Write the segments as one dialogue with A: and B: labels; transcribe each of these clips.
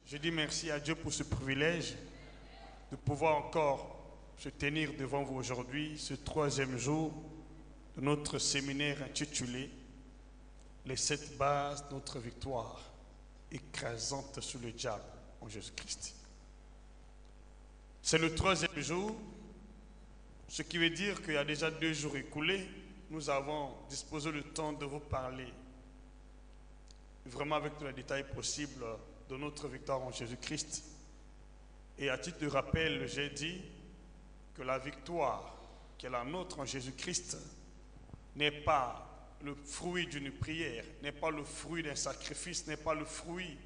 A: Je dis merci à Dieu pour ce privilège de pouvoir encore se tenir devant vous aujourd'hui, ce troisième jour de notre séminaire intitulé « Les 7 bases de notre victoire écrasante sur le diable en Jésus-Christ ». C'est le troisième jour, ce qui veut dire qu'il y a déjà 2 jours écoulés, nous avons disposé le temps de vous parler vraiment avec tous les détails possibles de notre victoire en Jésus-Christ. Et à titre de rappel, j'ai dit que la victoire qui est la nôtre en Jésus-Christ n'est pas le fruit d'une prière, n'est pas le fruit d'un sacrifice, n'est pas le fruit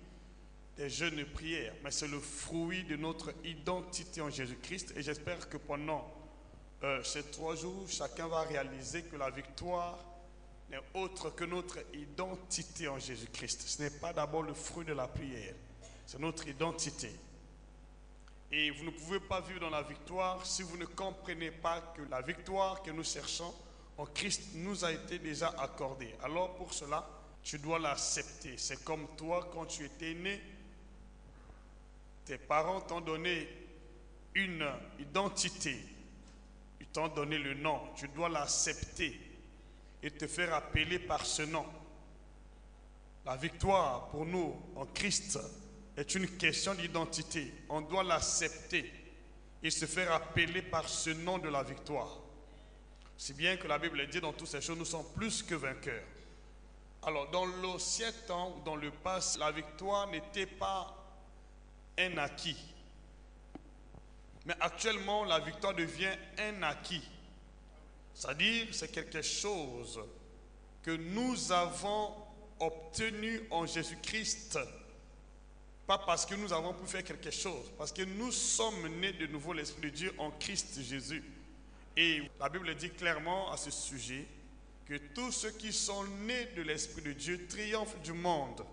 A: des jeûnes de prière, mais c'est le fruit de notre identité en Jésus-Christ. Et j'espère que pendant ces 3 jours, chacun va réaliser que la victoire n'est autre que notre identité en Jésus-Christ. Ce n'est pas d'abord le fruit de la prière, c'est notre identité. Et vous ne pouvez pas vivre dans la victoire si vous ne comprenez pas que la victoire que nous cherchons en Christ nous a été déjà accordée. Alors pour cela, tu dois l'accepter. C'est comme toi, quand tu étais né, tes parents t'ont donné une identité. Ils t'ont donné le nom. Tu dois l'accepter et te faire appeler par ce nom. La victoire pour nous en Christ est une question d'identité. On doit l'accepter et se faire appeler par ce nom de la victoire. Si bien que la Bible dit dans toutes ces choses, nous sommes plus que vainqueurs. Alors dans l'ancien temps, dans le passé, la victoire n'était pas un acquis. Mais actuellement, la victoire devient un acquis. C'est-à-dire, c'est quelque chose que nous avons obtenu en Jésus-Christ. Pas parce que nous avons pu faire quelque chose, parce que nous sommes nés de nouveau l'Esprit de Dieu en Christ Jésus. Et la Bible dit clairement à ce sujet que tous ceux qui sont nés de l'Esprit de Dieu triomphent du monde.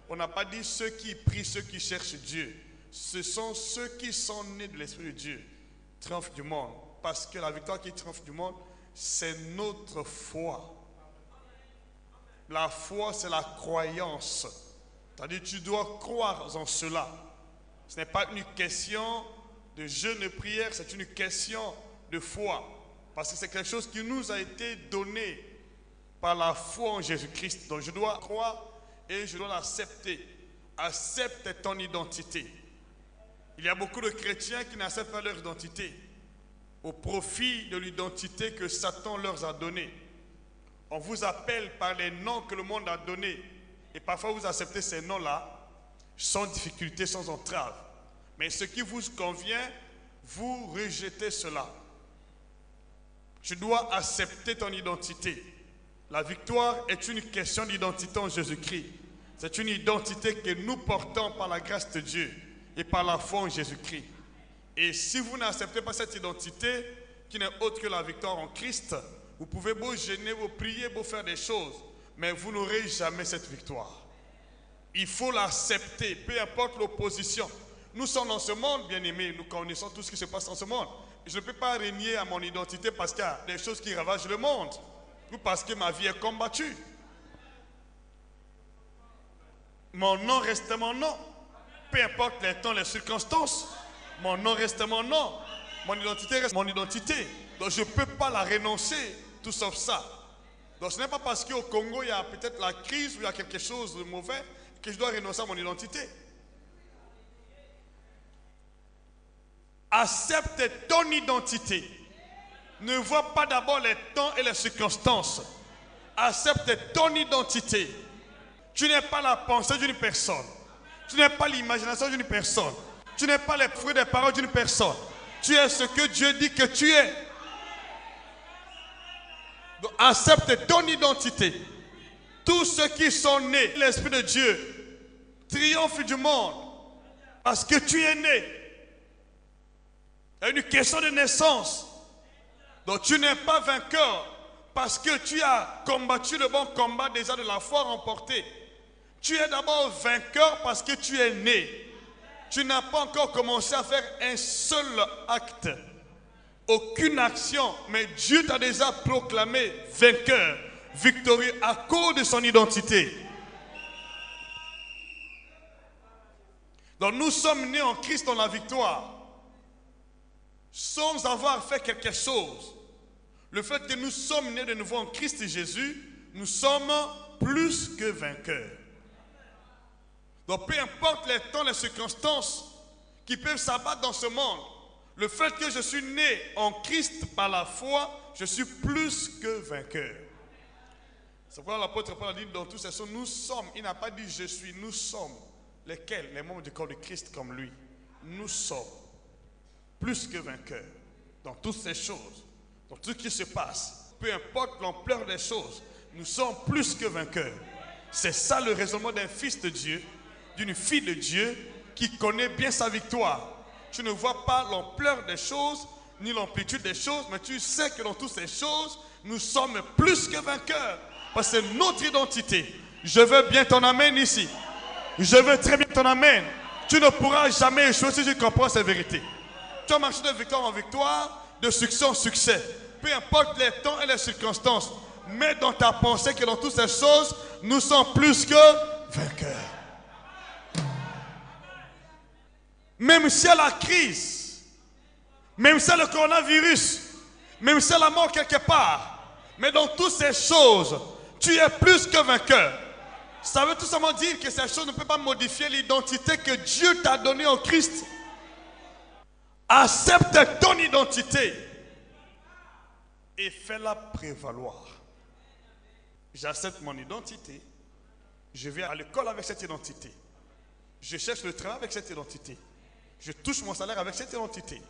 A: On n'a pas dit ceux qui prient, ceux qui cherchent Dieu. Ce sont ceux qui sont nés de l'Esprit de Dieu triomphent du monde. Parce que la victoire qui triomphe du monde, c'est notre foi. La foi, c'est la croyance. C'est-à-dire tu dois croire en cela. Ce n'est pas une question de jeûne et prière, c'est une question de foi. Parce que c'est quelque chose qui nous a été donné par la foi en Jésus-Christ. Donc je dois croire et je dois l'accepter. Accepte ton identité. Il y a beaucoup de chrétiens qui n'acceptent pas leur identité au profit de l'identité que Satan leur a donnée. On vous appelle par les noms que le monde a donnés. Et parfois vous acceptez ces noms-là sans difficulté, sans entrave. Mais ce qui vous convient, vous rejetez cela. Tu dois accepter ton identité. La victoire est une question d'identité en Jésus-Christ. C'est une identité que nous portons par la grâce de Dieu et par la foi en Jésus-Christ. Et si vous n'acceptez pas cette identité, qui n'est autre que la victoire en Christ, vous pouvez vous gêner, vous prier, vous faire des choses, mais vous n'aurez jamais cette victoire. Il faut l'accepter, peu importe l'opposition. Nous sommes dans ce monde, bien-aimés, nous connaissons tout ce qui se passe dans ce monde. Je ne peux pas régner à mon identité parce qu'il y a des choses qui ravagent le monde, ou parce que ma vie est combattue. Mon nom reste mon nom. Peu importe les temps, les circonstances, mon nom reste mon nom. Mon identité reste mon identité. Donc je ne peux pas la renoncer, tout sauf ça. Donc ce n'est pas parce qu'au Congo, il y a peut-être la crise ou il y a quelque chose de mauvais que je dois renoncer à mon identité. Accepte ton identité. Ne vois pas d'abord les temps et les circonstances. Accepte ton identité. Tu n'es pas la pensée d'une personne. Tu n'es pas l'imagination d'une personne. Tu n'es pas les fruits des paroles d'une personne. Tu es ce que Dieu dit que tu es. Donc accepte ton identité. Tous ceux qui sont nés de l'Esprit de Dieu triomphent du monde parce que tu es né. C'est une question de naissance. Donc tu n'es pas vainqueur parce que tu as combattu le bon combat déjà de la foi remportée. Tu es d'abord vainqueur parce que tu es né. Tu n'as pas encore commencé à faire un seul acte. Aucune action. Mais Dieu t'a déjà proclamé vainqueur, victorieux à cause de son identité. Donc nous sommes nés en Christ dans la victoire. Sans avoir fait quelque chose. Le fait que nous sommes nés de nouveau en Christ Jésus, nous sommes plus que vainqueurs. Donc peu importe les temps, les circonstances qui peuvent s'abattre dans ce monde, le fait que je suis né en Christ par la foi, je suis plus que vainqueur. C'est pourquoi l'apôtre Paul a dit dans tous ces choses, nous sommes, il n'a pas dit je suis, nous sommes. Lesquels? Les membres du corps de Christ comme lui. Nous sommes plus que vainqueurs dans toutes ces choses, dans tout ce qui se passe. Peu importe l'ampleur des choses, nous sommes plus que vainqueurs. C'est ça le raisonnement d'un fils de Dieu, d'une fille de Dieu qui connaît bien sa victoire. Tu ne vois pas l'ampleur des choses, ni l'amplitude des choses, mais tu sais que dans toutes ces choses, nous sommes plus que vainqueurs. Parce que c'est notre identité. Je veux bien ton amen ici. Je veux très bien ton amen. Tu ne pourras jamais échouer si tu comprends ces vérités. Tu as marché de victoire en victoire, de succès en succès. Peu importe les temps et les circonstances. Mets dans ta pensée que dans toutes ces choses, nous sommes plus que vainqueurs. Même si il y a la crise, même si il y a le coronavirus, même si il y a la mort quelque part, mais dans toutes ces choses, tu es plus que vainqueur. Ça veut tout simplement dire que ces choses ne peuvent pas modifier l'identité que Dieu t'a donnée en Christ. Accepte ton identité et fais-la prévaloir. J'accepte mon identité. Je vais à l'école avec cette identité. Je cherche le travail avec cette identité. Je touche mon salaire avec cette identité.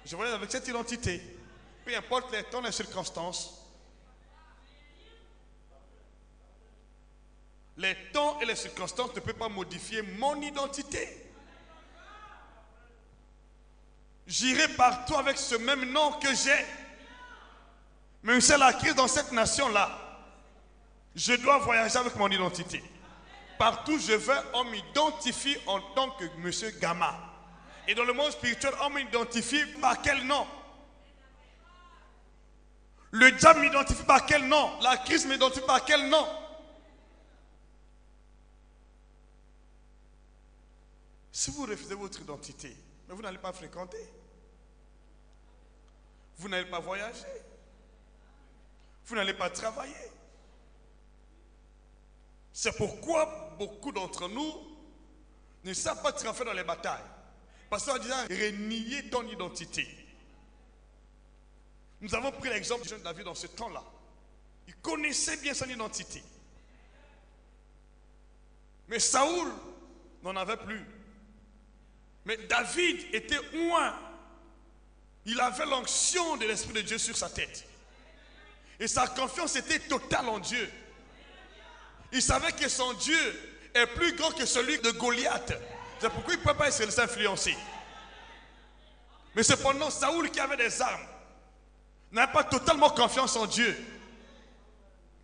A: Je voyage avec cette identité. Peu importe les temps, les circonstances. Les temps et les circonstances ne peuvent pas modifier mon identité. J'irai partout avec ce même nom que j'ai. Même si c'est la crise dans cette nation-là, je dois voyager avec mon identité. Partout je vais, on m'identifie en tant que Monsieur Gama. Et dans le monde spirituel, on m'identifie par quel nom? Le diable m'identifie par quel nom? La crise m'identifie par quel nom? Si vous refusez votre identité, mais vous n'allez pas fréquenter. Vous n'allez pas voyager. Vous n'allez pas travailler. C'est pourquoi beaucoup d'entre nous ne savent pas triompher dans les batailles. Parce qu'en disant renier ton identité. Nous avons pris l'exemple du jeune David dans ce temps-là. Il connaissait bien son identité. Mais Saoul n'en avait plus. Mais David était oint. Il avait l'onction de l'Esprit de Dieu sur sa tête. Et sa confiance était totale en Dieu. Il savait que son Dieu est plus grand que celui de Goliath. C'est pourquoi il ne pouvait pas se laisser influencer. Mais cependant, Saoul qui avait des armes n'avait pas totalement confiance en Dieu.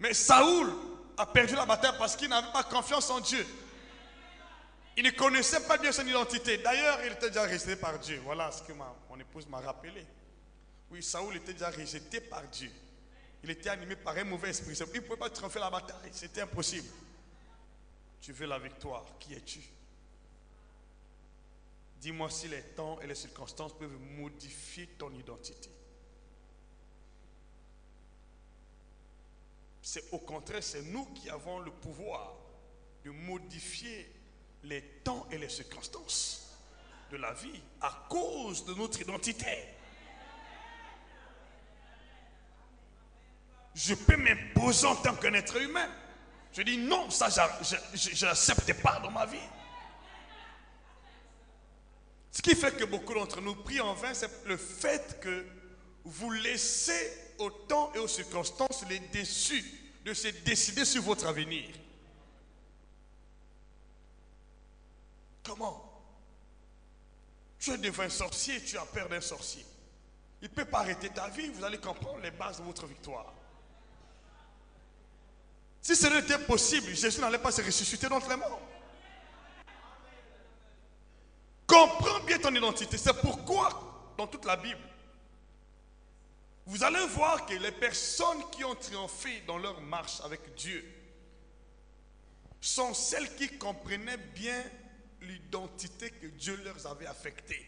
A: Mais Saoul a perdu la bataille parce qu'il n'avait pas confiance en Dieu. Il ne connaissait pas bien son identité. D'ailleurs, il était déjà rejeté par Dieu. Voilà ce que mon épouse m'a rappelé. Oui, Saoul était déjà rejeté par Dieu. Il était animé par un mauvais esprit. Il ne pouvait pas triompher la bataille. C'était impossible. Tu veux la victoire. Qui es-tu? Dis-moi si les temps et les circonstances peuvent modifier ton identité. C'est au contraire, c'est nous qui avons le pouvoir de modifier les temps et les circonstances de la vie à cause de notre identité. Je peux m'imposer en tant qu'un être humain. Je dis non, ça je n'accepte pas dans ma vie. Ce qui fait que beaucoup d'entre nous prient en vain, c'est le fait que vous laissez au temps et aux circonstances les déçus de se décider sur votre avenir. Comment? Tu es devant un sorcier, tu as peur d'un sorcier. Il ne peut pas arrêter ta vie, vous allez comprendre les bases de votre victoire. Si ce n'était possible, Jésus n'allait pas se ressusciter d'entre les morts. Comprends bien ton identité. C'est pourquoi, dans toute la Bible, vous allez voir que les personnes qui ont triomphé dans leur marche avec Dieu sont celles qui comprenaient bien l'identité que Dieu leur avait affectée.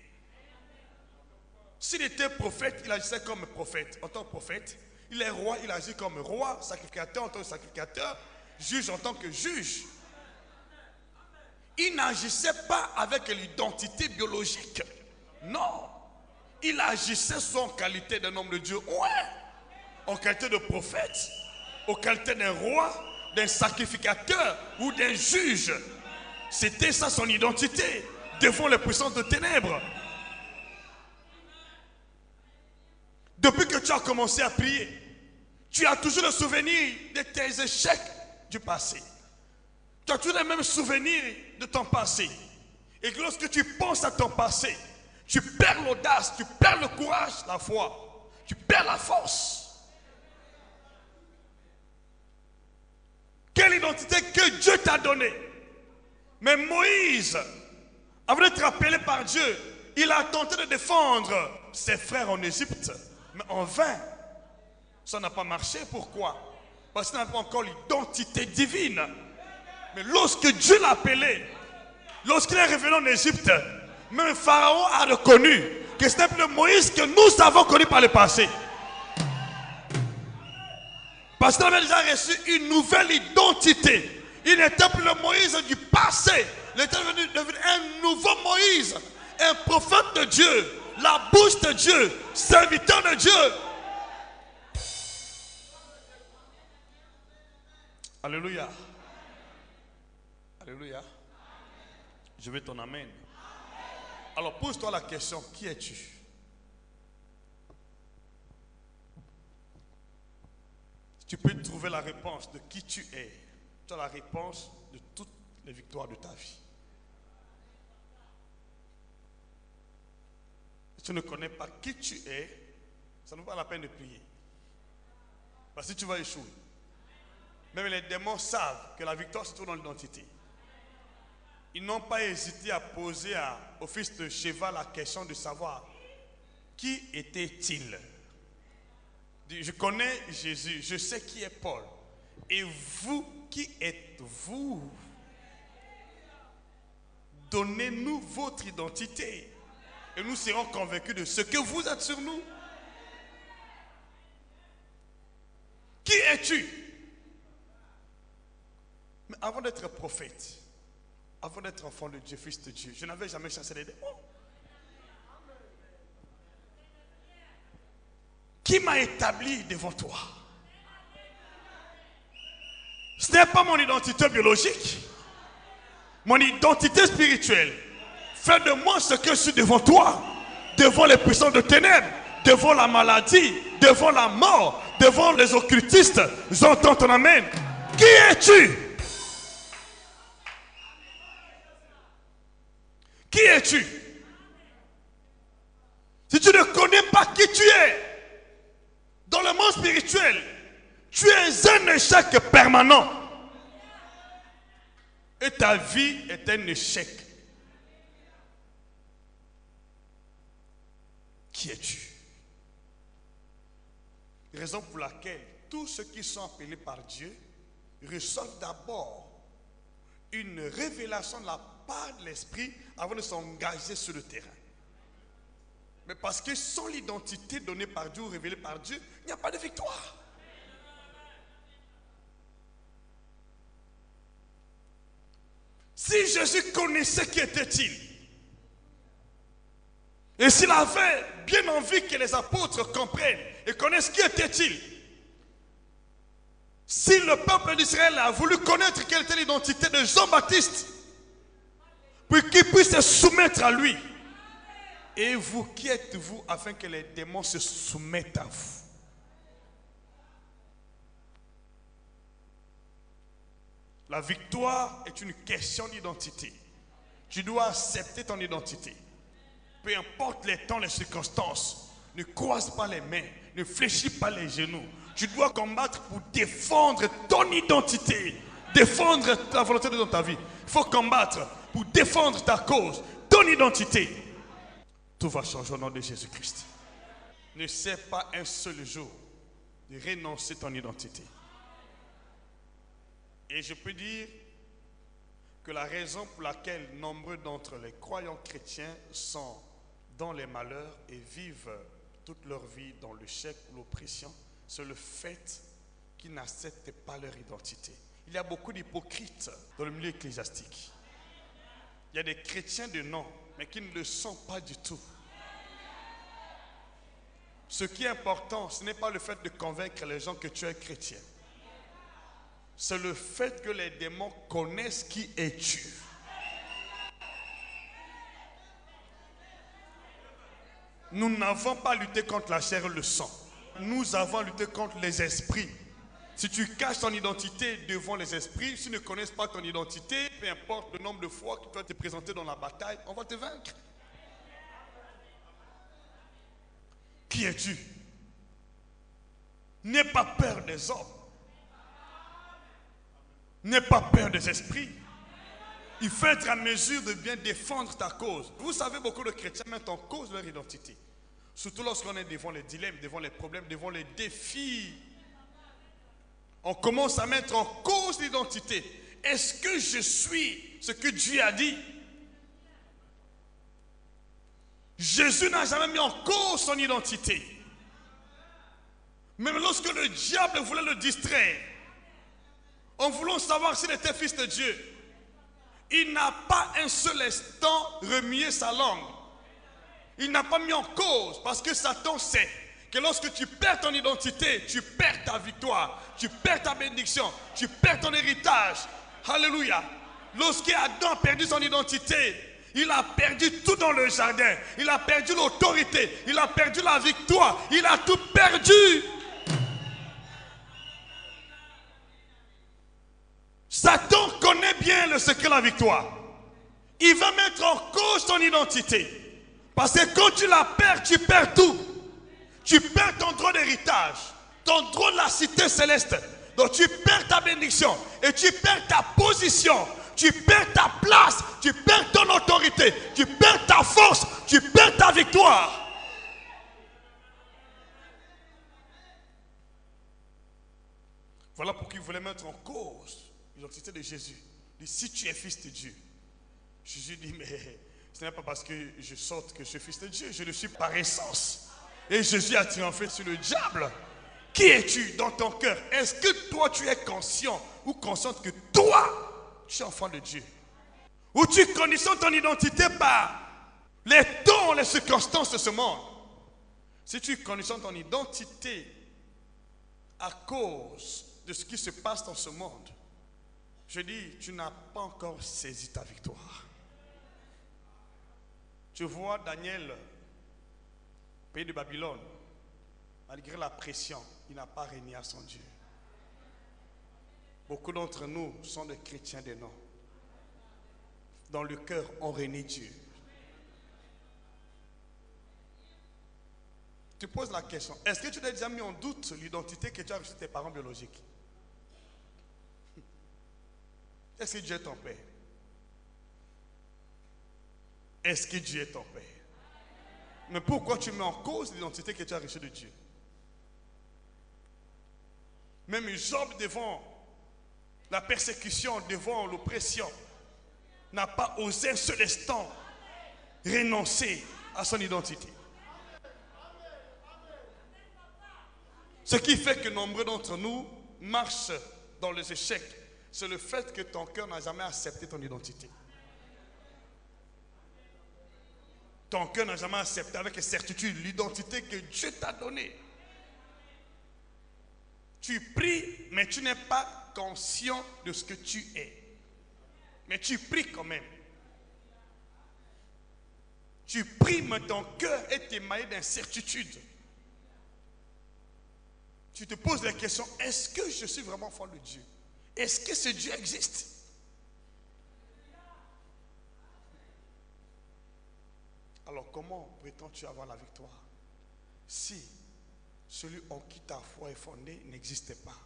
A: S'il était prophète, il agissait comme prophète. En tant que prophète, il est roi, il agit comme roi, sacrificateur en tant que sacrificateur, juge en tant que juge. Il n'agissait pas avec l'identité biologique. Non. Il agissait soit en qualité d'un homme de Dieu, ouais, en qualité de prophète, en qualité d'un roi, d'un sacrificateur ou d'un juge. C'était ça son identité devant les puissances de ténèbres. Depuis que tu as commencé à prier, tu as toujours le souvenir de tes échecs du passé. Tu as toujours les mêmes souvenirs de ton passé. Et que lorsque tu penses à ton passé, tu perds l'audace, tu perds le courage, la foi, tu perds la force. Quelle identité que Dieu t'a donnée. Mais Moïse, avant d'être appelé par Dieu, il a tenté de défendre ses frères en Égypte. Mais en vain, ça n'a pas marché. Pourquoi? Parce qu'il n'a pas encore l'identité divine. Mais lorsque Dieu l'a appelé, lorsqu'il est revenu en Égypte, même Pharaon a reconnu que ce n'est plus le Moïse que nous avons connu par le passé. Parce qu'il avait déjà reçu une nouvelle identité. Il n'était plus le Moïse du passé. Il était devenu un nouveau Moïse, un prophète de Dieu, la bouche de Dieu, serviteur de Dieu. Alléluia. Alléluia. Je veux ton amen. Alors pose-toi la question, qui es-tu? Tu peux trouver la réponse de qui tu es. Tu as la réponse de toutes les victoires de ta vie. Si tu ne connais pas qui tu es, ça ne vaut pas la peine de prier. Parce que tu vas échouer. Même les démons savent que la victoire se trouve dans l'identité. Ils n'ont pas hésité à poser au fils de Sheva la question de savoir qui était-il. Je connais Jésus, je sais qui est Paul. Et vous, qui êtes-vous? Donnez-nous votre identité. Et nous serons convaincus de ce que vous êtes sur nous. Qui es-tu? Mais avant d'être prophète, avant d'être enfant de Dieu, fils de Dieu, je n'avais jamais chassé les démons. Qui m'a établi devant toi? Ce n'est pas mon identité biologique, mon identité spirituelle. Fais de moi ce que je suis devant toi, devant les puissants de ténèbres, devant la maladie, devant la mort, devant les occultistes. J'entends ton amen. Qui es-tu? Qui es-tu? Si tu ne connais pas qui tu es, dans le monde spirituel, tu es un échec permanent. Et ta vie est un échec. Qui es-tu? Raison pour laquelle tous ceux qui sont appelés par Dieu reçoivent d'abord une révélation de la part de l'Esprit avant de s'engager sur le terrain. Mais parce que sans l'identité donnée par Dieu ou révélée par Dieu, il n'y a pas de victoire. Si Jésus connaissait qui était-il, et s'il avait bien envie que les apôtres comprennent et connaissent qui était-il, si le peuple d'Israël a voulu connaître quelle était l'identité de Jean-Baptiste, pour qu'il puisse se soumettre à lui, et vous, qui êtes-vous afin que les démons se soumettent à vous? La victoire est une question d'identité. Tu dois accepter ton identité. Peu importe les temps, les circonstances, ne croise pas les mains, ne fléchis pas les genoux. Tu dois combattre pour défendre ton identité, défendre ta volonté dans ta vie. Il faut combattre pour défendre ta cause, ton identité. Tout va changer au nom de Jésus-Christ. Ne sais pas un seul jour de renoncer ton identité. Et je peux dire que la raison pour laquelle nombreux d'entre les croyants chrétiens sont dans les malheurs et vivent toute leur vie dans le chèque ou l'oppression, c'est le fait qu'ils n'acceptent pas leur identité. Il y a beaucoup d'hypocrites dans le milieu ecclésiastique. Il y a des chrétiens de nom, mais qui ne le sont pas du tout. Ce qui est important, ce n'est pas le fait de convaincre les gens que tu es chrétien. C'est le fait que les démons connaissent qui es-tu. Nous n'avons pas lutté contre la chair et le sang. Nous avons lutté contre les esprits. Si tu caches ton identité devant les esprits, s'ils ne connaissent pas ton identité, peu importe le nombre de fois que tu vas te présenter dans la bataille, on va te vaincre. Qui es-tu? N'aie pas peur des hommes. N'aie pas peur des esprits. Il faut être à mesure de bien défendre ta cause. Vous savez, beaucoup de chrétiens mettent en cause leur identité. Surtout lorsqu'on est devant les dilemmes, devant les problèmes, devant les défis. On commence à mettre en cause l'identité. Est-ce que je suis ce que Dieu a dit? Jésus n'a jamais mis en cause son identité. Même lorsque le diable voulait le distraire, en voulant savoir s'il était fils de Dieu, il n'a pas un seul instant remué sa langue. Il n'a pas mis en cause, parce que Satan sait que lorsque tu perds ton identité, tu perds ta victoire, tu perds ta bénédiction, tu perds ton héritage. Alléluia. Lorsqu'Adam a perdu son identité, il a perdu tout dans le jardin. Il a perdu l'autorité, il a perdu la victoire, il a tout perdu. Satan connaît bien le secret de la victoire. Il va mettre en cause ton identité. Parce que quand tu la perds, tu perds tout. Tu perds ton droit d'héritage, ton droit de la cité céleste. Donc tu perds ta bénédiction et tu perds ta position. Tu perds ta place, tu perds ton autorité, tu perds ta force, tu perds ta victoire. Voilà pourquoi il voulait mettre en cause l'identité de Jésus. Il dit, si tu es fils de Dieu. Jésus dit, mais ce n'est pas parce que je sorte que je suis fils de Dieu. Je le suis par essence. Et Jésus a triomphé sur le diable. Qui es-tu dans ton cœur? Est-ce que toi tu es conscient ou consciente que toi, tu es enfant de Dieu? Ou tu conditionnes ton identité par les dons, les circonstances de ce monde? Si tu conditionnes ton identité à cause de ce qui se passe dans ce monde, je dis, tu n'as pas encore saisi ta victoire. Tu vois Daniel, pays de Babylone, malgré la pression, il n'a pas régné à son Dieu. Beaucoup d'entre nous sont des chrétiens de nom. Dans le cœur, on renie Dieu. Tu poses la question, est-ce que tu t'es déjà mis en doute l'identité que tu as reçue de tes parents biologiques? Est-ce que Dieu est ton père? Est-ce que Dieu est ton père? Mais pourquoi tu mets en cause l'identité que tu as reçue de Dieu? Même Job, devant la persécution, devant l'oppression, n'a pas osé un seul instant renoncer à son identité. Ce qui fait que nombreux d'entre nous marchent dans les échecs, c'est le fait que ton cœur n'a jamais accepté ton identité. Ton cœur n'a jamais accepté avec certitude l'identité que Dieu t'a donnée. Tu pries, mais tu n'es pas conscient de ce que tu es. Mais tu pries quand même. Tu pries, mais ton cœur est émaillé d'incertitude. Tu te poses la question, est-ce que je suis vraiment enfant de Dieu? Est-ce que ce Dieu existe? Alors comment prétends-tu avoir la victoire si celui en qui ta foi est fondée n'existe pas?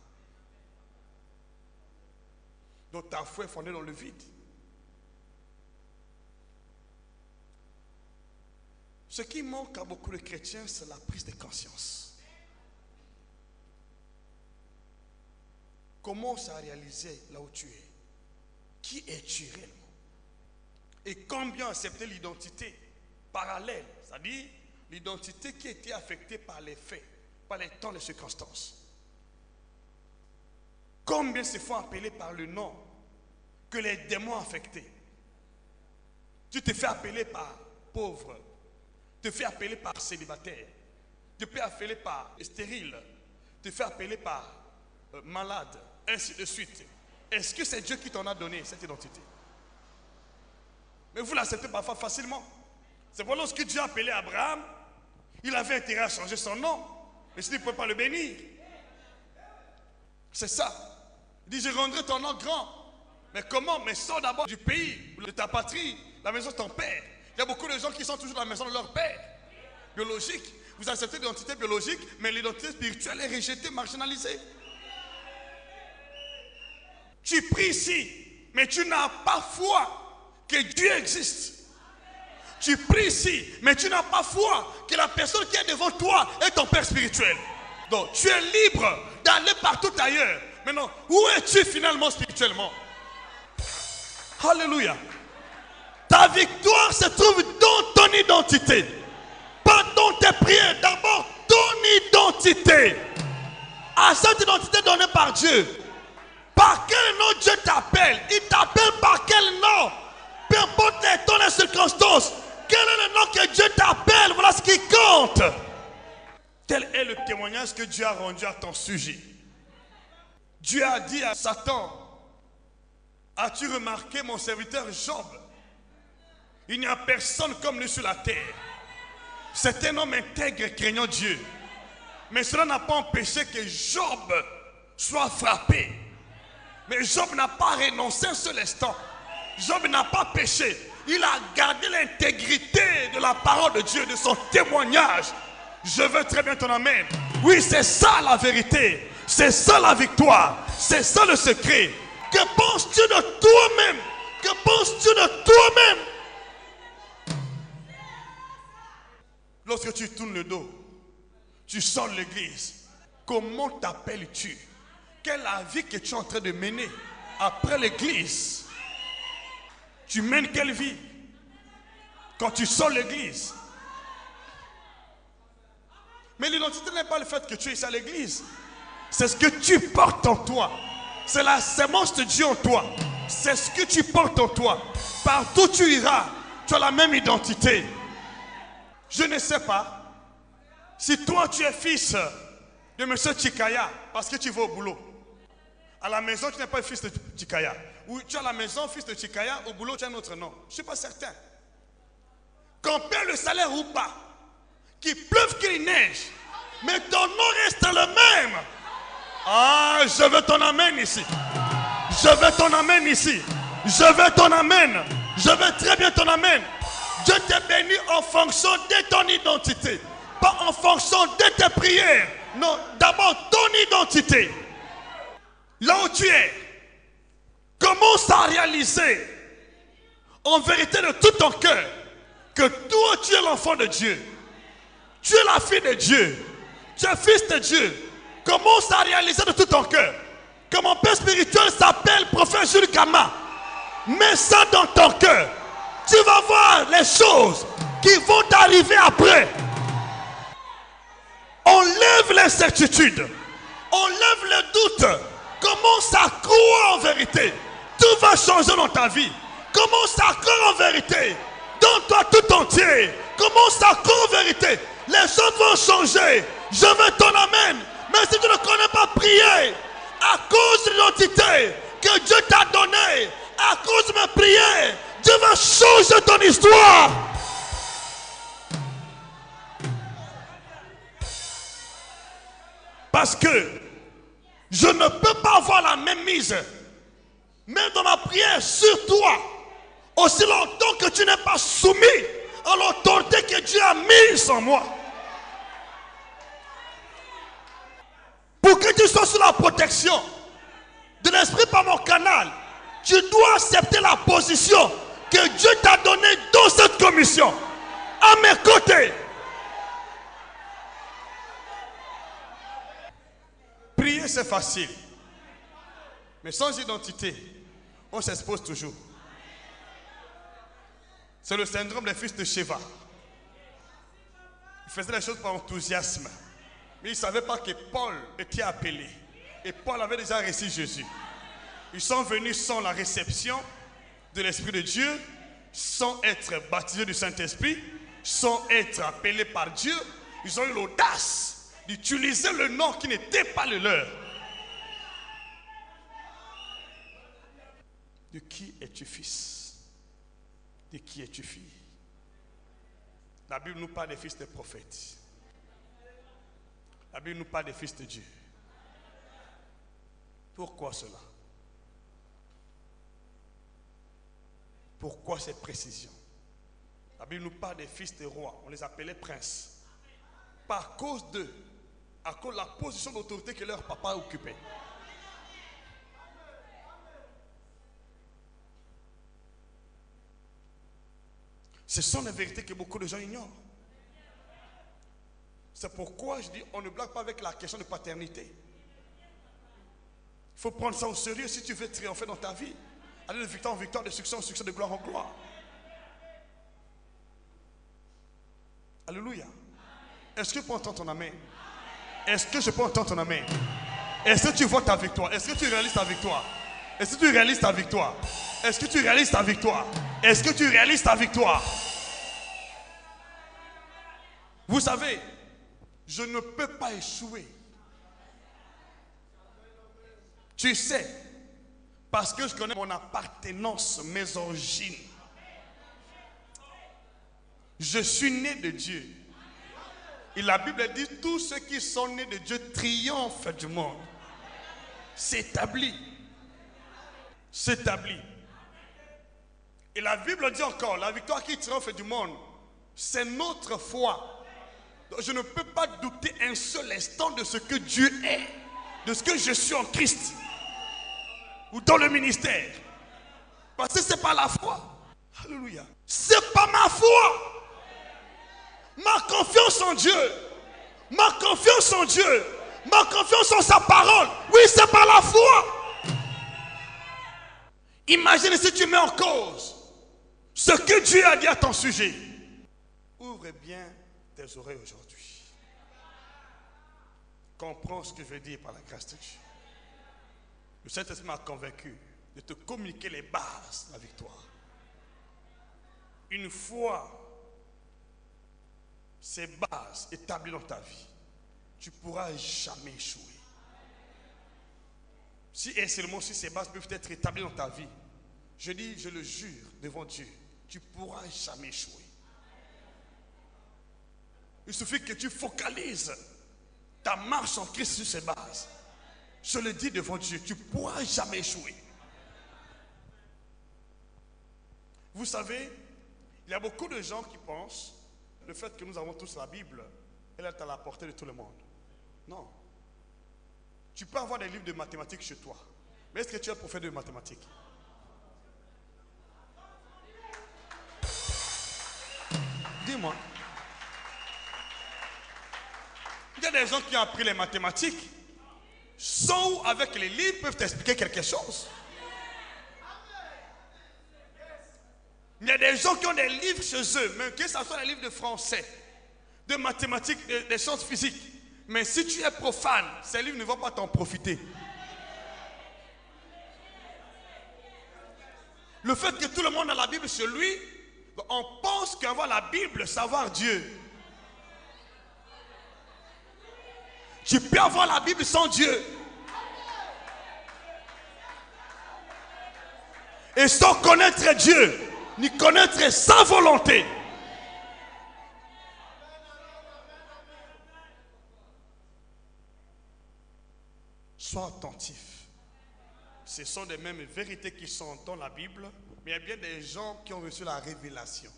A: Donc ta foi est fondée dans le vide. Ce qui manque à beaucoup de chrétiens, c'est la prise de conscience. Commence à réaliser là où tu es. qui es-tu réellement? Et combien accepter l'identité parallèle, c'est-à-dire l'identité qui était affectée par les faits, par les temps, les circonstances. Combien se font appeler par le nom que les démons affectés? Tu te fais appeler par pauvre, te fais appeler par célibataire, te fais appeler par stérile, te fais appeler par malade, ainsi de suite. Est-ce que c'est Dieu qui t'en a donné cette identité? Mais vous l'acceptez parfois facilement. C'est pour lorsque Dieu a appelé Abraham, il avait intérêt à changer son nom, mais il ne pouvait pas le bénir. C'est ça. Il dit, je rendrai ton nom grand. Mais comment? Mais sors d'abord du pays, de ta patrie, la maison de ton père. Il y a beaucoup de gens qui sont toujours dans la maison de leur père, biologique. Vous acceptez l'identité biologique, mais l'identité spirituelle est rejetée, marginalisée. Tu pries ici, mais tu n'as pas foi que Dieu existe. Tu pries ici, mais tu n'as pas foi que la personne qui est devant toi est ton père spirituel. Donc tu es libre d'aller partout ailleurs. Maintenant, où es-tu finalement spirituellement? Alléluia. Ta victoire se trouve dans ton identité. Pas dans tes prières. D'abord, ton identité. À cette identité donnée par Dieu. Par quel nom Dieu t'appelle? Il t'appelle par quel nom? Peu importe les temps, les circonstances. Quel est le nom que Dieu t'appelle? Voilà ce qui compte. Tel est le témoignage que Dieu a rendu à ton sujet. Dieu a dit à Satan, as-tu remarqué mon serviteur Job? Il n'y a personne comme lui sur la terre. C'est un homme intègre craignant Dieu. Mais cela n'a pas empêché que Job soit frappé. Mais Job n'a pas renoncé un seul instant. Job n'a pas péché. Il a gardé l'intégrité de la parole de Dieu, de son témoignage. Je veux très bien ton amen. Oui, c'est ça la vérité. C'est ça la victoire. C'est ça le secret. Que penses-tu de toi-même? Que penses-tu de toi-même? Lorsque tu tournes le dos, tu sors de l'église. Comment t'appelles-tu? Quelle est la vie que tu es en train de mener après l'église? Tu mènes quelle vie quand tu sors de l'église? Mais l'identité n'est pas le fait que tu es ici à l'église. C'est ce que tu portes en toi. C'est la sémence de Dieu en toi. C'est ce que tu portes en toi. Partout où tu iras, tu as la même identité. Je ne sais pas si toi tu es fils de M. Chikaya parce que tu vas au boulot. À la maison, tu n'es pas fils de Chikaya. Ou tu es à la maison, fils de Chikaya, au boulot, tu as un autre nom. Je ne suis pas certain. Qu'on paie le salaire ou pas, qu'il pleuve, qu'il neige, mais ton nom reste le même. Ah, je veux ton amen ici. Je veux ton amen ici. Je veux ton amen. Je veux très bien ton amen. Dieu te bénit en fonction de ton identité. Pas en fonction de tes prières. Non, d'abord ton identité. Là où tu es, commence à réaliser en vérité de tout ton cœur que toi tu es l'enfant de Dieu. Tu es la fille de Dieu. Tu es fils de Dieu. Commence à réaliser de tout ton cœur que mon père spirituel s'appelle prophète Jules Gama. Mets ça dans ton cœur. Tu vas voir les choses qui vont t'arriver après. Enlève l'incertitude. Enlève le doute. Commence à croire en vérité. Tout va changer dans ta vie. Commence à croire en vérité. Donne-toi tout entier. Commence à croire en vérité. Les choses vont changer. Je veux ton amen. Mais si tu ne connais pas prier, à cause de l'identité que Dieu t'a donnée, à cause de mes prières, Dieu va changer ton histoire. Parce que je ne peux pas avoir la même mise, même dans ma prière, sur toi, aussi longtemps que tu n'es pas soumis à l'autorité que Dieu a mise en moi. Pour que tu sois sous la protection de l'esprit par mon canal, tu dois accepter la position que Dieu t'a donnée dans cette commission. À mes côtés. Prier c'est facile. Mais sans identité, On s'expose toujours. C'est le syndrome des fils de Sheva. Ils faisaient les choses par enthousiasme. Mais ils ne savaient pas que Paul était appelé. Et Paul avait déjà reçu Jésus. Ils sont venus sans la réception de l'Esprit de Dieu, sans être baptisés du Saint-Esprit, sans être appelés par Dieu. Ils ont eu l'audace d'utiliser le nom qui n'était pas le leur. De qui es-tu fils? De qui es-tu fille? La Bible nous parle des fils des prophètes. La Bible nous parle des fils de Dieu. Pourquoi cela? Pourquoi cette précision? La Bible nous parle des fils des rois. On les appelait princes. Par cause d'eux, à cause de la position d'autorité que leur papa occupait. Ce sont les vérités que beaucoup de gens ignorent. C'est pourquoi je dis, on ne blague pas avec la question de paternité. Il faut prendre ça au sérieux si tu veux triompher dans ta vie. Aller de victoire en victoire, de succès en succès, de gloire en gloire. Alléluia. Est-ce que je peux entendre ton amen? Est-ce que je peux entendre ton amen? Est-ce que tu vois ta victoire? Est-ce que tu réalises ta victoire? Est-ce que tu réalises ta victoire? Est-ce que tu réalises ta victoire? Est-ce que tu réalises ta victoire? Vous savez, je ne peux pas échouer. Tu sais, parce que je connais mon appartenance, mes origines. Je suis né de Dieu. Et la Bible dit, tous ceux qui sont nés de Dieu triomphent du monde. C'est établi. C'est établi. Et la Bible dit encore, la victoire qui triomphe du monde, c'est notre foi. Donc je ne peux pas douter un seul instant de ce que Dieu est, de ce que je suis en Christ, ou dans le ministère. Parce que ce n'est pas la foi. Alléluia. Ce n'est pas ma foi. Ma confiance en Dieu, ma confiance en Dieu, ma confiance en sa parole, oui, c'est pas la foi. Imagine si tu mets en cause ce que Dieu a dit à ton sujet. Ouvre bien tes oreilles aujourd'hui. Comprends ce que je veux dire par la grâce de Dieu. Le Saint-Esprit m'a convaincu de te communiquer les bases de la victoire. Une fois ces bases établies dans ta vie, tu ne pourras jamais échouer. Si et seulement si ces bases peuvent être établies dans ta vie, je dis, je le jure devant Dieu, tu ne pourras jamais échouer. Il suffit que tu focalises ta marche en Christ sur ces bases. Je le dis devant Dieu, tu ne pourras jamais échouer. Vous savez, il y a beaucoup de gens qui pensent le fait que nous avons tous la Bible, elle est à la portée de tout le monde. Non. Tu peux avoir des livres de mathématiques chez toi. Mais est-ce que tu es prophète de mathématiques? Dis-moi. Il y a des gens qui ont appris les mathématiques, sans ou avec les livres peuvent t'expliquer quelque chose. Il y a des gens qui ont des livres chez eux, même que ce soit des livres de français, de mathématiques, des sciences physiques. Mais si tu es profane, ces livres ne vont pas t'en profiter. Le fait que tout le monde a la Bible chez lui, on pense qu'avoir la Bible, savoir Dieu. Tu peux avoir la Bible sans Dieu. Et sans connaître Dieu, ni connaître sa volonté. Sois attentif. Ce sont les mêmes vérités qui sont dans la Bible, mais il y a bien des gens qui ont reçu la révélation.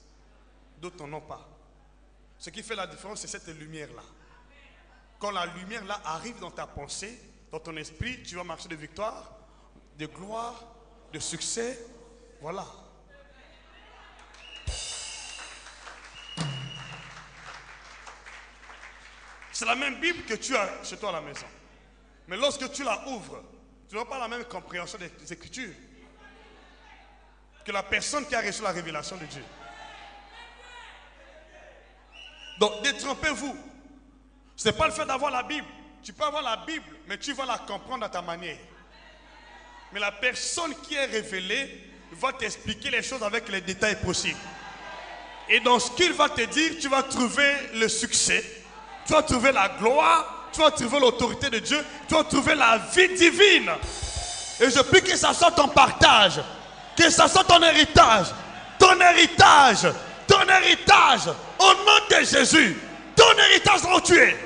A: D'autres n'en ont pas. Ce qui fait la différence, c'est cette lumière-là. Quand la lumière-là arrive dans ta pensée, dans ton esprit, tu vas marcher de victoire, de gloire, de succès. Voilà. C'est la même Bible que tu as chez toi à la maison. Mais lorsque tu la ouvres, tu n'as pas la même compréhension des Écritures. que la personne qui a reçu la révélation de Dieu. Donc, détrompez-vous. Ce n'est pas le fait d'avoir la Bible. Tu peux avoir la Bible, mais tu vas la comprendre à ta manière. Mais la personne qui est révélée va t'expliquer les choses avec les détails possibles. Et dans ce qu'il va te dire, tu vas trouver le succès, tu vas trouver la gloire, tu vas trouver l'autorité de Dieu, tu vas trouver la vie divine. Et je prie que ça soit ton partage, que ça soit ton héritage, ton héritage, ton héritage, au nom de Jésus, ton héritage là où tu es.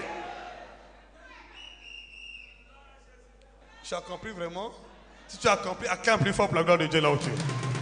A: Tu as compris vraiment? Si tu as compris, acclame plus fort pour la gloire de Dieu là où tu es.